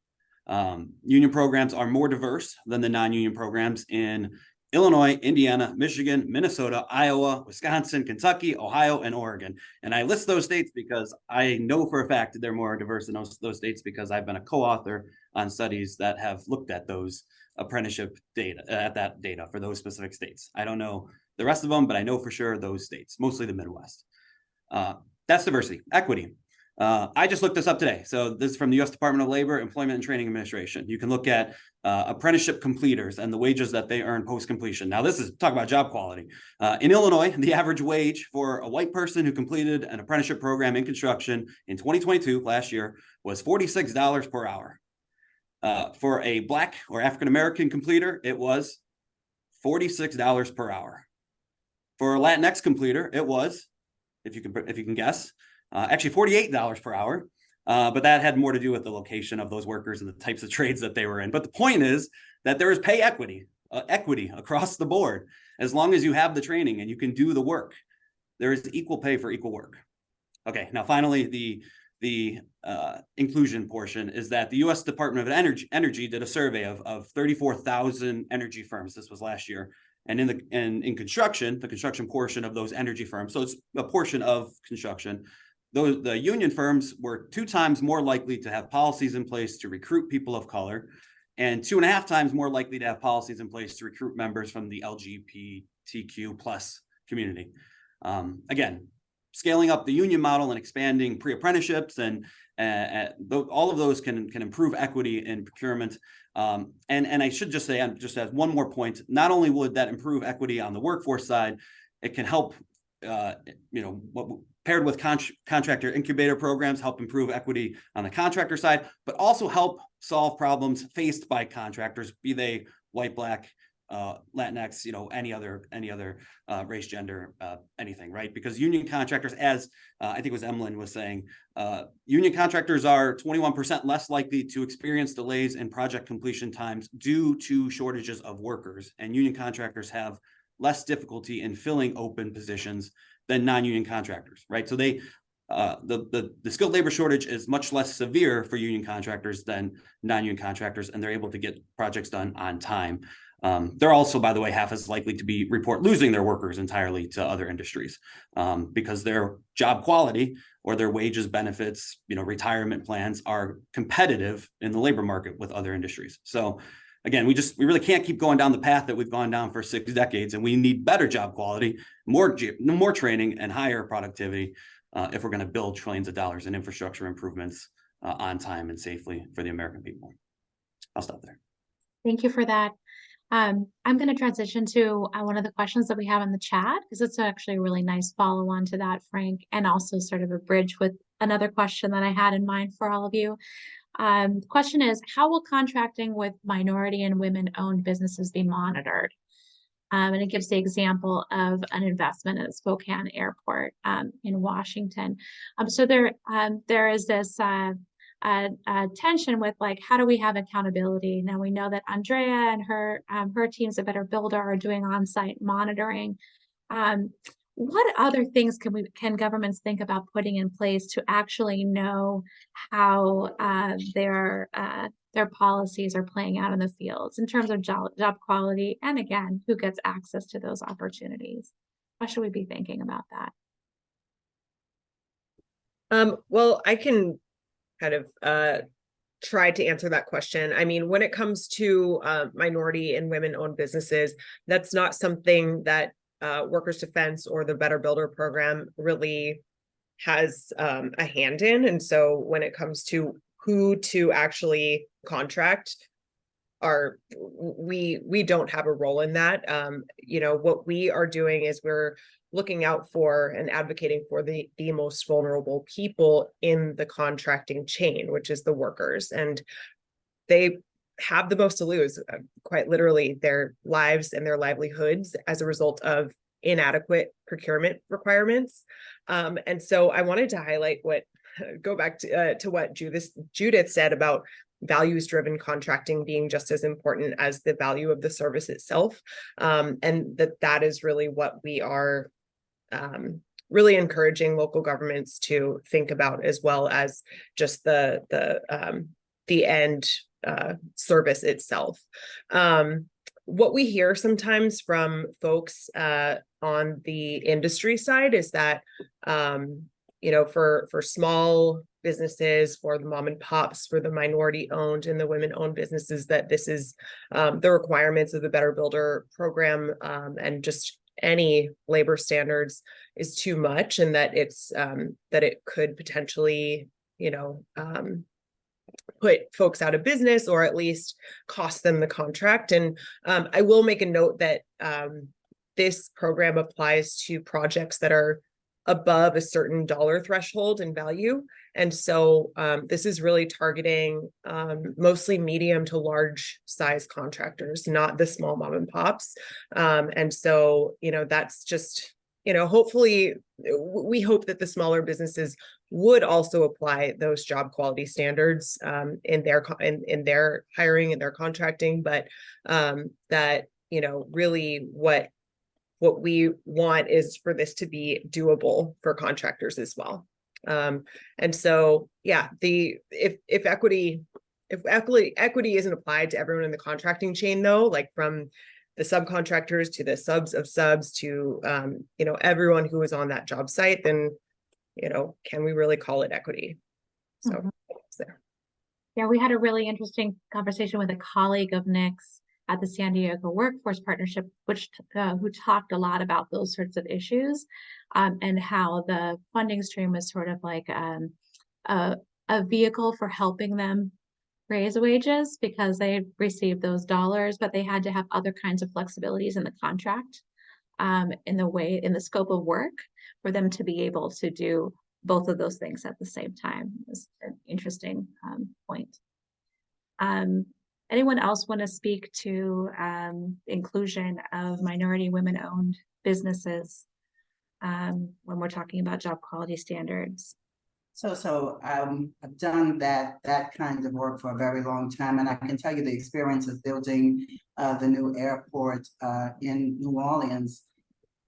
Union programs are more diverse than the non-union programs in Illinois, Indiana, Michigan, Minnesota, Iowa, Wisconsin, Kentucky, Ohio, and Oregon. And I list those states because I know for a fact that they're more diverse than those states, because I've been a co-author on studies that have looked at those apprenticeship data, that data for those specific states. I don't know the rest of them, but I know for sure those states, mostly the Midwest. That's diversity. Equity. I just looked this up today. So this is from the U.S. Department of Labor, Employment and Training Administration. You can look at apprenticeship completers and the wages that they earn post-completion. Now, this is talk about job quality. In Illinois, the average wage for a white person who completed an apprenticeship program in construction in 2022, last year, was $46 per hour. For a Black or African-American completer, it was $46 per hour. For a Latinx completer, it was, if you can guess, actually $48 per hour. But that had more to do with the location of those workers and the types of trades that they were in. But the point is that there is pay equity across the board. As long as you have the training and you can do the work, there is equal pay for equal work. Okay, now finally, the inclusion portion is that the U.S. Department of Energy did a survey of 34,000 energy firms. This was last year. And in construction, the construction portion of those energy firms, so it's a portion of construction, the union firms were 2 times more likely to have policies in place to recruit people of color, and 2.5 times more likely to have policies in place to recruit members from the LGBTQ plus community. Again, scaling up the union model and expanding pre-apprenticeships and all of those can improve equity in procurement. And I should just say, just as one more point, not only would that improve equity on the workforce side, it can help, paired with contractor incubator programs, help improve equity on the contractor side, but also help solve problems faced by contractors, be they white, Black, Latinx, any other race, gender, anything, right? Because union contractors, as I think it was Emlyn was saying, union contractors are 21% less likely to experience delays in project completion times due to shortages of workers, and union contractors have less difficulty in filling open positions than non-union contractors, right? So the skilled labor shortage is much less severe for union contractors than non-union contractors, and they're able to get projects done on time. They're also, by the way, half as likely to report losing their workers entirely to other industries because their job quality or their wages, benefits, retirement plans are competitive in the labor market with other industries. So again, we really can't keep going down the path that we've gone down for 6 decades, and we need better job quality, more training, and higher productivity if we're going to build trillions of dollars in infrastructure improvements on time and safely for the American people. I'll stop there. Thank you for that. I'm going to transition to one of the questions that we have in the chat, because it's actually a really nice follow on to that, Frank, and also sort of a bridge with another question that I had in mind for all of you. The question is, how will contracting with minority and women-owned businesses be monitored? And it gives the example of an investment at Spokane Airport in Washington. So there is this tension with, like, how do we have accountability? Now we know that Andrea and her teams at Better Builder are doing on-site monitoring. What other things can governments think about putting in place to actually know how their policies are playing out in the fields in terms of job quality, and again, who gets access to those opportunities? How should we be thinking about that? Well, I can kind of try to answer that question. I mean, when it comes to minority and women-owned businesses, that's not something that Workers Defense or the Better Builder program really has a hand in. And so when it comes to who to actually contract, we don't have a role in that. What we are doing is we're looking out for and advocating for the most vulnerable people in the contracting chain, which is the workers. And they have the most to lose, quite literally, their lives and their livelihoods as a result of inadequate procurement requirements. And so I wanted to go back to what Judith said about values-driven contracting being just as important as the value of the service itself. And that is really what we are really encouraging local governments to think about, as well as just the the end service itself. What we hear sometimes from folks on the industry side is that for small businesses, for the mom and pops, for the minority owned and the women owned businesses, that this is the requirements of the Better Builder program and just any labor standards is too much, and that it's that it could potentially put folks out of business, or at least cost them the contract. And I will make a note that this program applies to projects that are above a certain dollar threshold in value. And so this is really targeting mostly medium to large size contractors, not the small mom and pops. And so, that's just, hopefully we hope that the smaller businesses would also apply those job quality standards in their hiring and their contracting, but that, really what we want is for this to be doable for contractors as well. And so, yeah, if equity isn't applied to everyone in the contracting chain, though, like from the subcontractors to the subs of subs to, everyone who is on that job site, then, can we really call it equity? So, there. Yeah, we had a really interesting conversation with a colleague of Nick's at the San Diego Workforce Partnership, who talked a lot about those sorts of issues, and how the funding stream was sort of like a vehicle for helping them raise wages because they received those dollars, but they had to have other kinds of flexibilities in the contract, in the scope of work for them to be able to do both of those things at the same time. It's an interesting point. Anyone else want to speak to inclusion of minority women-owned businesses when we're talking about job quality standards? So I've done that kind of work for a very long time, and I can tell you the experience of building the new airport in New Orleans.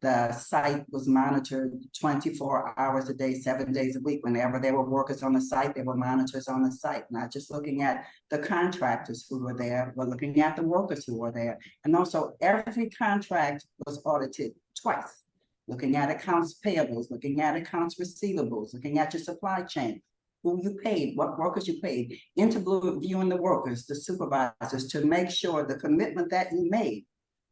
The site was monitored 24 hours a day, 7 days a week. Whenever there were workers on the site, there were monitors on the site, not just looking at the contractors who were there, but looking at the workers who were there. And also every contract was audited twice, looking at accounts payables, looking at accounts receivables, looking at your supply chain, who you paid, what workers you paid, interviewing the workers, the supervisors, to make sure the commitment that you made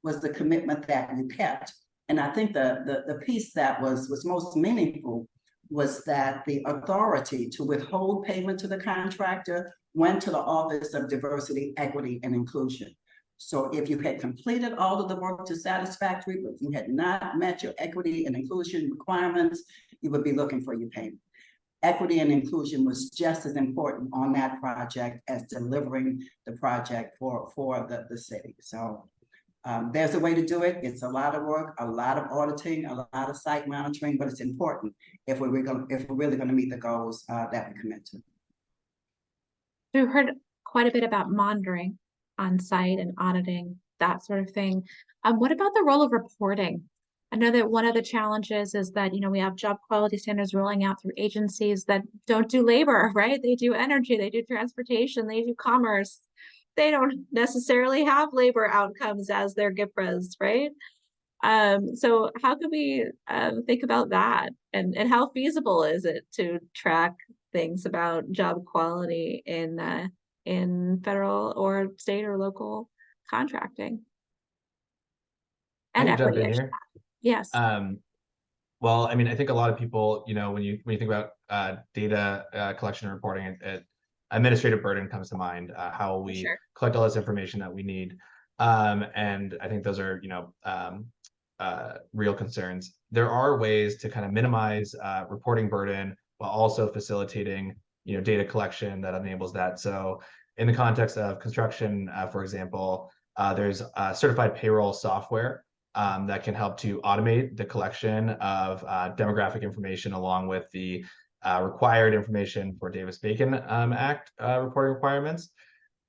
was the commitment that you kept. And I think the piece that was most meaningful was that the authority to withhold payment to the contractor went to the Office of Diversity, Equity, and Inclusion. So if you had completed all of the work to satisfactory, but you had not met your equity and inclusion requirements, you would be looking for your payment. Equity and inclusion was just as important on that project as delivering the project for the city. So there's a way to do it. It's a lot of work, a lot of auditing, a lot of site monitoring, but it's important if we're really going to meet the goals that we commit to. We've heard quite a bit about monitoring on site and auditing, that sort of thing. What about the role of reporting? I know that one of the challenges is that, we have job quality standards rolling out through agencies that don't do labor, right? They do energy, they do transportation, they do commerce. They don't necessarily have labor outcomes as their GIPRAs, right? So how can we think about that? And how feasible is it to track things about job quality in federal or state or local contracting? And I can jump equity, in here. Yes. Well, I mean, I think a lot of people, when you think about data collection and reporting, administrative burden comes to mind. How we Sure. collect all this information that we need, and I think those are real concerns. There are ways to kind of minimize reporting burden while also facilitating data collection that enables that. So in the context of construction, for example, there's certified payroll software that can help to automate the collection of demographic information along with the required information for Davis-Bacon Act reporting requirements.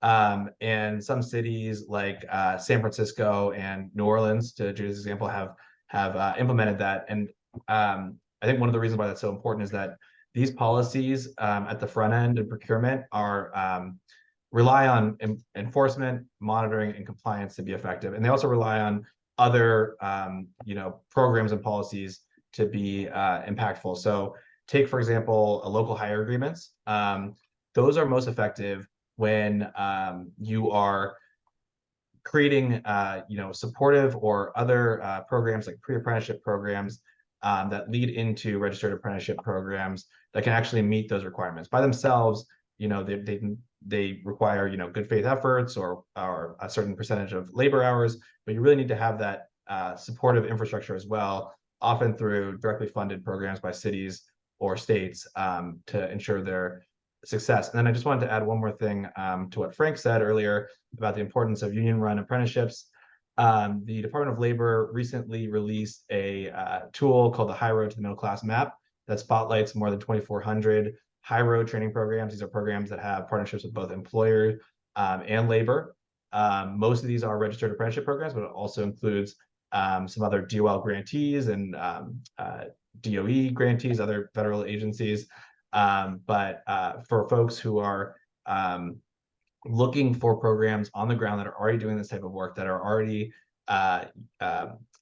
And some cities like San Francisco and New Orleans, to Judith's example, have implemented that. And I think one of the reasons why that's so important is that these policies at the front end in procurement are rely on enforcement, monitoring, and compliance to be effective. And they also rely on other, programs and policies to be impactful. So take, for example, local hire agreements. Those are most effective when you are creating, supportive or other programs like pre-apprenticeship programs that lead into registered apprenticeship programs that can actually meet those requirements by themselves. They require, good faith efforts or a certain percentage of labor hours, but you really need to have that supportive infrastructure as well, often through directly funded programs by cities or states to ensure their success. And then I just wanted to add one more thing to what Frank said earlier about the importance of union-run apprenticeships. The Department of Labor recently released a tool called the High Road to the Middle Class Map that spotlights more than 2,400 high road training programs. These are programs that have partnerships with both employer and labor. Most of these are registered apprenticeship programs, but it also includes some other DOL grantees and DOE grantees, other federal agencies. But for folks who are looking for programs on the ground that are already doing this type of work, that are already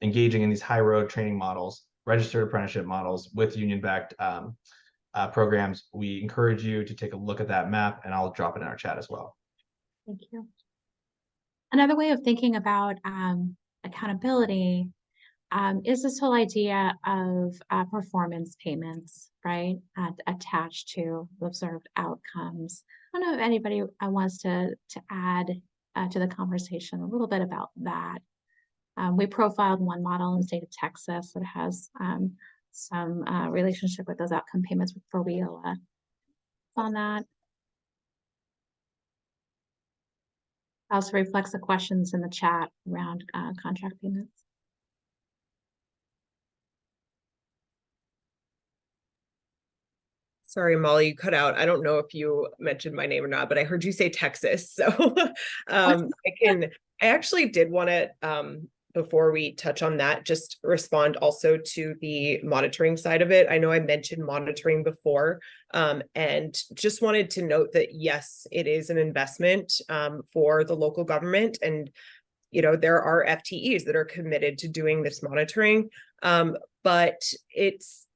engaging in these high road training models, registered apprenticeship models with union-backed programs, we encourage you to take a look at that map, and I'll drop it in our chat as well. Thank you. Another way of thinking about accountability is this whole idea of performance payments, right? Attached to observed outcomes. I don't know if anybody wants to add to the conversation a little bit about that. We profiled one model in the state of Texas that has some relationship with those outcome payments for WIOA. On that. Also reflects the questions in the chat around contract payments. Sorry, Molly, you cut out. I don't know if you mentioned my name or not, but I heard you say Texas. So I actually did want to, before we touch on that, just respond also to the monitoring side of it. I know I mentioned monitoring before, and just wanted to note that, yes, it is an investment for the local government. And, there are FTEs that are committed to doing this monitoring, but it's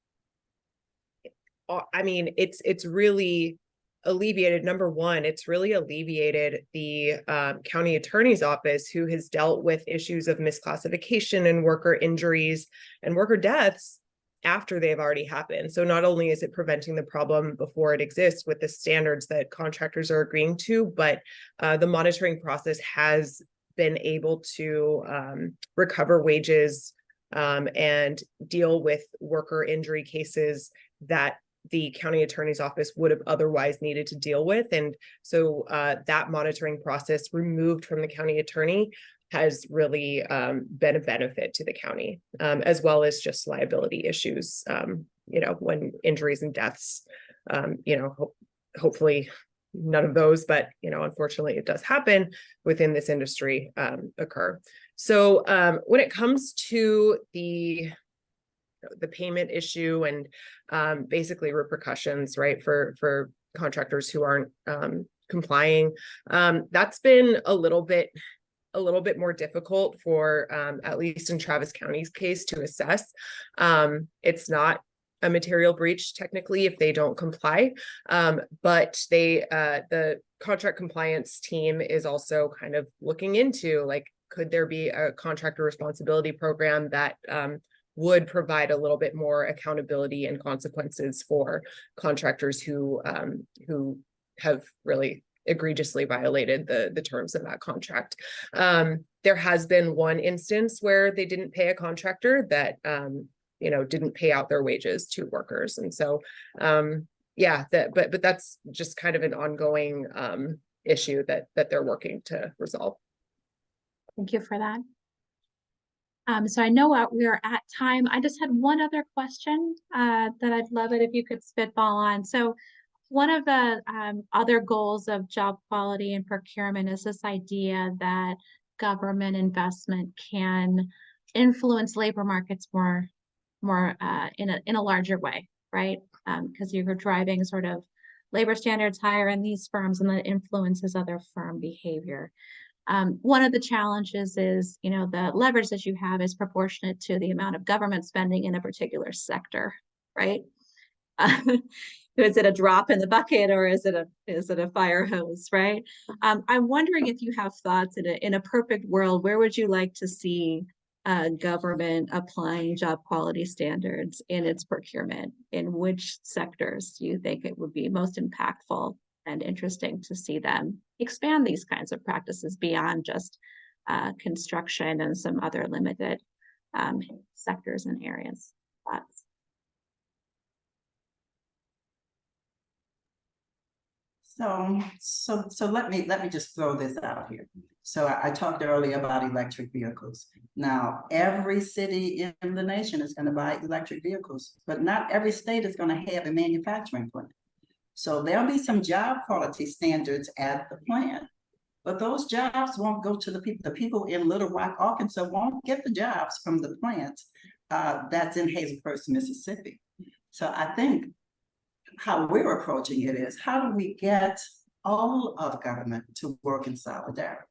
really alleviated. Number one, it's really alleviated the county attorney's office, who has dealt with issues of misclassification and worker injuries and worker deaths after they've already happened. So not only is it preventing the problem before it exists with the standards that contractors are agreeing to, but the monitoring process has been able to recover wages and deal with worker injury cases that the county attorney's office would have otherwise needed to deal with. And so that monitoring process removed from the county attorney has really been a benefit to the county, as well as just liability issues, when injuries and deaths, hopefully none of those, but, unfortunately it does happen within this industry occur. So when it comes to the payment issue and basically repercussions, right, for contractors who aren't complying, that's been a little bit more difficult for at least in Travis County's case to assess. It's not a material breach technically if they don't comply, but the contract compliance team is also kind of looking into, like, could there be a contractor responsibility program that would provide a little bit more accountability and consequences for contractors who have really egregiously violated the terms of that contract. There has been one instance where they didn't pay a contractor that didn't pay out their wages to workers, and so but that's just kind of an ongoing issue that they're working to resolve. Thank you for that. So I know we are at time. I just had one other question that I'd love it if you could spitball on. So one of the other goals of job quality and procurement is this idea that government investment can influence labor markets more in a larger way, right? Because you're driving sort of labor standards higher in these firms, and that influences other firm behavior. One of the challenges is, you know, the leverage that you have is proportionate to the amount of government spending in a particular sector, right? Is it a drop in the bucket, or is it a fire hose, right? I'm wondering if you have thoughts in a perfect world, where would you like to see government applying job quality standards in its procurement? In which sectors do you think it would be most impactful and interesting to see them expand these kinds of practices beyond just construction and some other limited sectors and areas? Thoughts? So let me just throw this out here. So I talked earlier about electric vehicles. Now, every city in the nation is going to buy electric vehicles, but not every state is going to have a manufacturing plant. So there'll be some job quality standards at the plant, but those jobs won't go to the people. The people in Little Rock, Arkansas won't get the jobs from the plant that's in Hazelhurst, Mississippi. So I think how we're approaching it is, how do we get all of government to work in solidarity?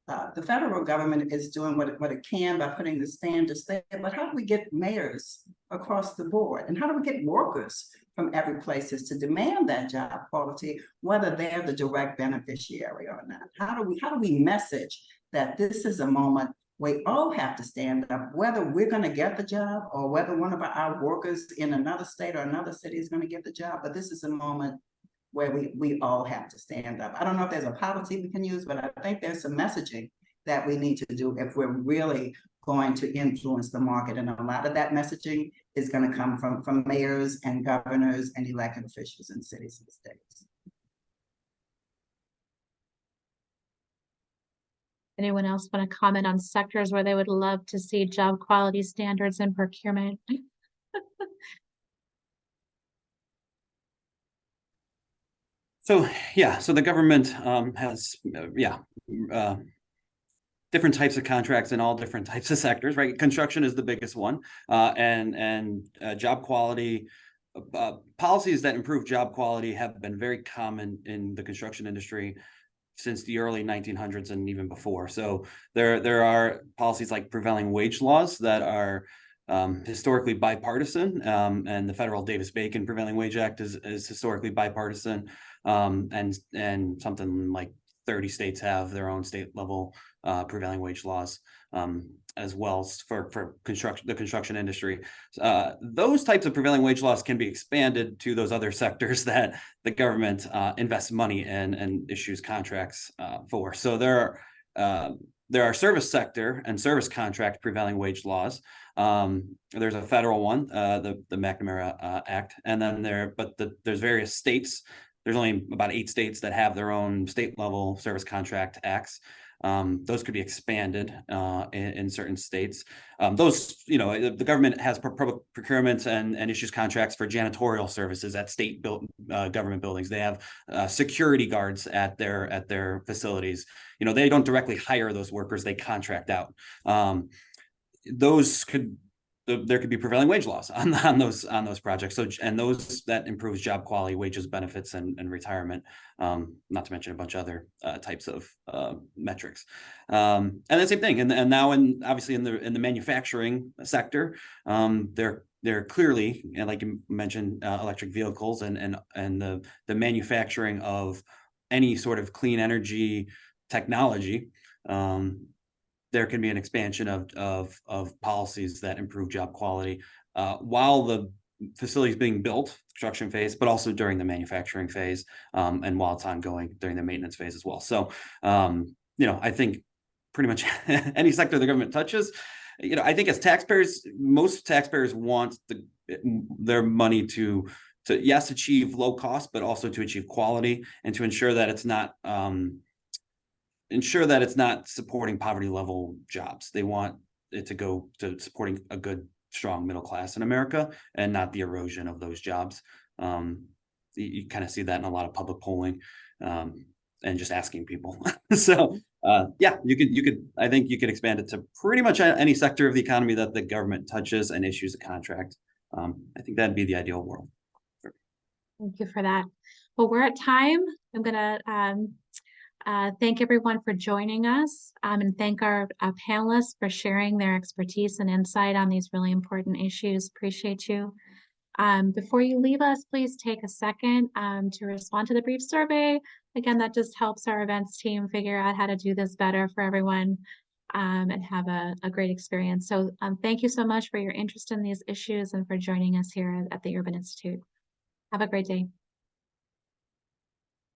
The federal government is doing what it can by putting the standards there, but how do we get mayors across the board? And how do we get workers from every places to demand that job quality, whether they're the direct beneficiary or not? How do we message that this is a moment we all have to stand up, whether we're going to get the job or whether one of our workers in another state or another city is going to get the job, but this is a moment where we all have to stand up. I don't know if there's a policy we can use, but I think there's some messaging that we need to do if we're really going to influence the market. And a lot of that messaging is going to come from mayors and governors and elected officials in cities and states. Anyone else want to comment on sectors where they would love to see job quality standards in procurement? So yeah, so the government has different types of contracts in all different types of sectors, right? Construction is the biggest one, and job quality policies that improve job quality have been very common in the construction industry since the early 1900s and even before. So there are policies like prevailing wage laws that are historically bipartisan, and the federal Davis-Bacon Prevailing Wage Act is historically bipartisan, and something like 30 states have their own state level prevailing wage laws, as well as for the construction industry. Those types of prevailing wage laws can be expanded to those other sectors that the government invests money in and issues contracts for. So there are service sector and service contract prevailing wage laws. There's a federal one, the McNamara Act, and then there's various states. There's only about 8 states that have their own state level service contract acts. Those could be expanded in certain states. Those, the government has public procurement and issues contracts for janitorial services at state government buildings. They have security guards at their facilities. They don't directly hire those workers; they contract out. There could be prevailing wage laws on those projects. So, and those that improves job quality, wages, benefits, and retirement. Not to mention a bunch of other types of metrics. And the same thing. And now, obviously in the manufacturing sector, they're clearly, and like you mentioned, electric vehicles and the manufacturing of any sort of clean energy technology. There can be an expansion of policies that improve job quality while the facility is being built, construction phase, but also during the manufacturing phase, and while it's ongoing during the maintenance phase as well. So, I think pretty much any sector the government touches, I think as taxpayers, most taxpayers want their money to yes, achieve low cost, but also to achieve quality and to ensure that it's not supporting poverty level jobs. They want it to go to supporting a good, strong middle class in America and not the erosion of those jobs. You kind of see that in a lot of public polling, and just asking people. So I think you could expand it to pretty much any sector of the economy that the government touches and issues a contract. I think that'd be the ideal world. Thank you for that. Well, we're at time. I'm gonna thank everyone for joining us and thank our panelists for sharing their expertise and insight on these really important issues. Appreciate you. Before you leave us, please take a second to respond to the brief survey. Again, that just helps our events team figure out how to do this better for everyone and have a great experience. So thank you so much for your interest in these issues and for joining us here at the Urban Institute. Have a great day.